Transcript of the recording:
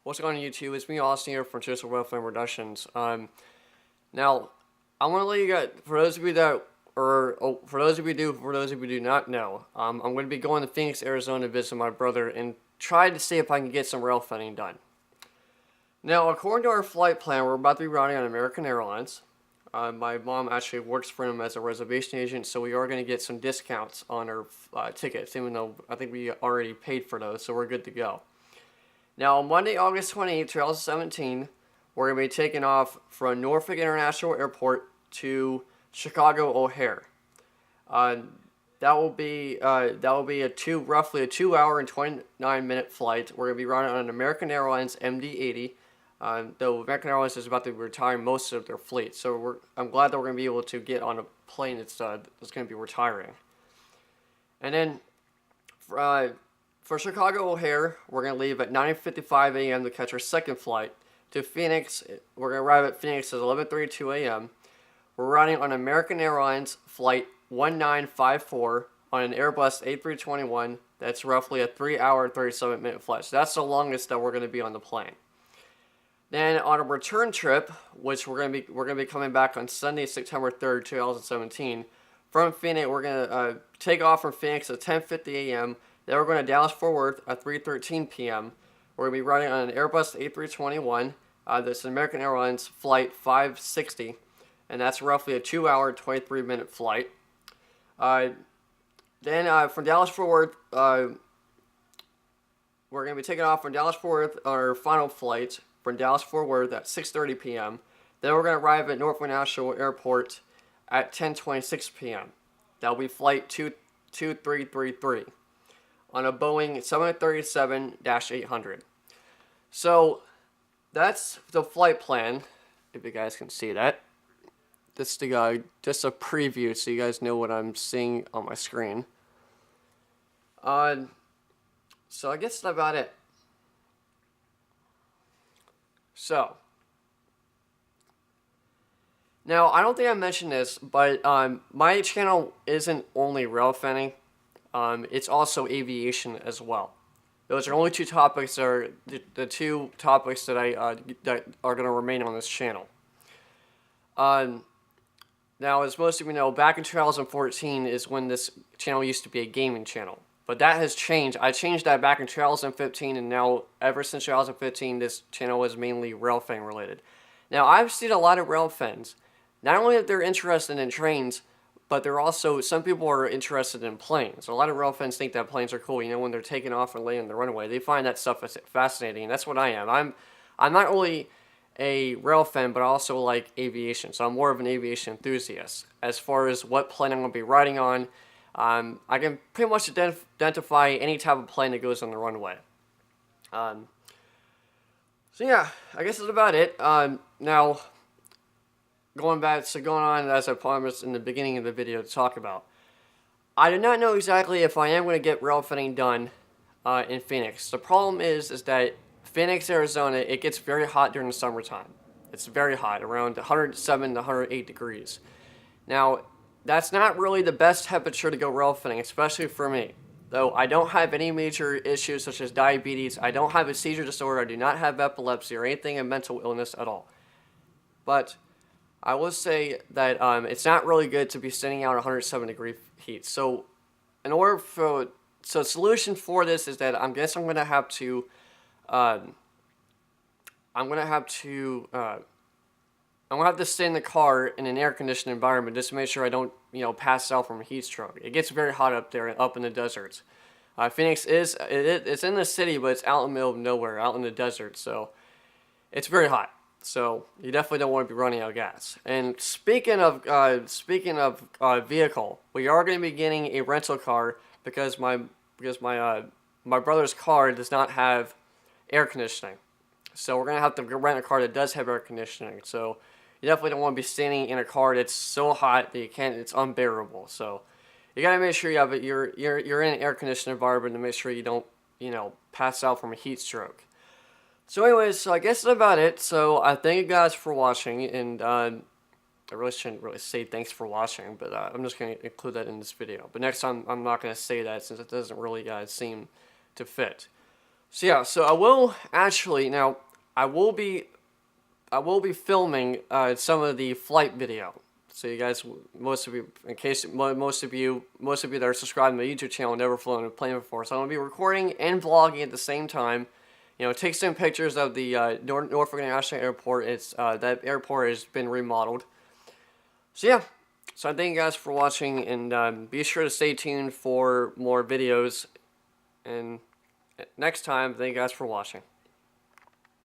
What's going on YouTube? It's me, Austin, here from Total Railfan Productions. Now, I want to let you guys, for those of you that, for those of you who do not know, I'm going to be going to Phoenix, Arizona to visit my brother and try to see if I can get some rail fanning done. Now, according to our flight plan, we're about to be riding on American Airlines. My mom actually works for him as a reservation agent, so we are going to get some discounts on our tickets, even though I think we already paid for those, so we're good to go. Now, on Monday, August 28, 2017, we're going to be taking off from Norfolk International Airport to Chicago O'Hare. That will be roughly a 2-hour and 29-minute flight. We're going to be running on an American Airlines MD-80. Though American Airlines is about to be retiring most of their fleet, so I'm glad that we're going to be able to get on a plane that's going to be retiring. And then for Chicago O'Hare, we're going to leave at 9:55 a.m. to catch our second flight to Phoenix. We're going to arrive at Phoenix at 11:32 a.m. We're riding on American Airlines Flight 1954 on an Airbus A321. That's roughly a 3-hour and 37-minute flight. So that's the longest that we're going to be on the plane. Then on a return trip, which we're going to be coming back on Sunday, September 3rd, 2017, from Phoenix, we're going to take off from Phoenix at 10:50 a.m. Then we're going to Dallas-Fort Worth at 3:13 p.m. We're going to be riding on an Airbus A321. That's an American Airlines Flight 560, and that's roughly a 2-hour, 23-minute flight. Then from Dallas-Fort Worth, we're going to be taking off from Dallas-Fort Worth on our final flight from Dallas-Fort Worth at 6:30 p.m. Then we're going to arrive at Norfolk National Airport at 10:26 p.m. That will be Flight 2333 on a Boeing 737-800. So that's the flight plan, if you guys can see that. This is just a preview so you guys know what I'm seeing on my screen. So I guess that's about it. So, now I don't think I mentioned this, but my channel isn't only rail fanning. It's also aviation as well. Those are only two topics that are the two topics that that are going to remain on this channel. Now, as most of you know, back in 2014 is when this channel used to be a gaming channel. But that has changed. I changed that back in 2015, and now, ever since 2015, this channel is mainly rail fan related. Now, I've seen a lot of rail fans. Not only that they're interested in trains, but they're also, some people are interested in planes. A lot of rail fans think that planes are cool, you know, when they're taking off and landing the runway. They find that stuff fascinating, and that's what I am. I'm not only a rail fan, but I also like aviation, so I'm more of an aviation enthusiast. As far as what plane I'm going to be riding on, I can pretty much identify any type of plane that goes on the runway. So yeah, I guess that's about it. Now, going on as I promised in the beginning of the video to talk about. I do not know exactly if I am going to get rail fanning done in Phoenix. The problem is that Phoenix, Arizona, it gets very hot during the summertime. It's very hot, around 107 to 108 degrees. Now, that's not really the best temperature to go rail fanning, especially for me. Though I don't have any major issues such as diabetes, I don't have a seizure disorder, I do not have epilepsy or anything in mental illness at all. But I will say that it's not really good to be standing out 107 degree heat. So the solution for this is that I'm going to have to stay in the car in an air-conditioned environment just to make sure I don't, pass out from a heat stroke. It gets very hot up there, up in the deserts. Phoenix it's in the city, but it's out in the middle of nowhere, out in the desert, so it's very hot. So you definitely don't want to be running out of gas. And speaking of vehicle, we are going to be getting a rental car because my brother's car does not have air conditioning. So we're going to have to rent a car that does have air conditioning. So you definitely don't want to be standing in a car that's so hot that it's unbearable. So you got to make sure you're in an air conditioned environment to make sure you don't, pass out from a heat stroke. So anyways, I guess that's about it. So I thank you guys for watching, and I really shouldn't really say thanks for watching, but I'm just going to include that in this video. But next time, I'm not going to say that since it doesn't really seem to fit. So yeah, so I will actually now I will be filming some of the flight video. So you guys, most of you, in case most of you that are subscribed to my YouTube channel never flown a plane before, so I'm gonna be recording and vlogging at the same time. You know, take some pictures of the Norfolk International Airport. It's that airport has been remodeled. So yeah, so I thank you guys for watching, and be sure to stay tuned for more videos. And next time, thank you guys for watching.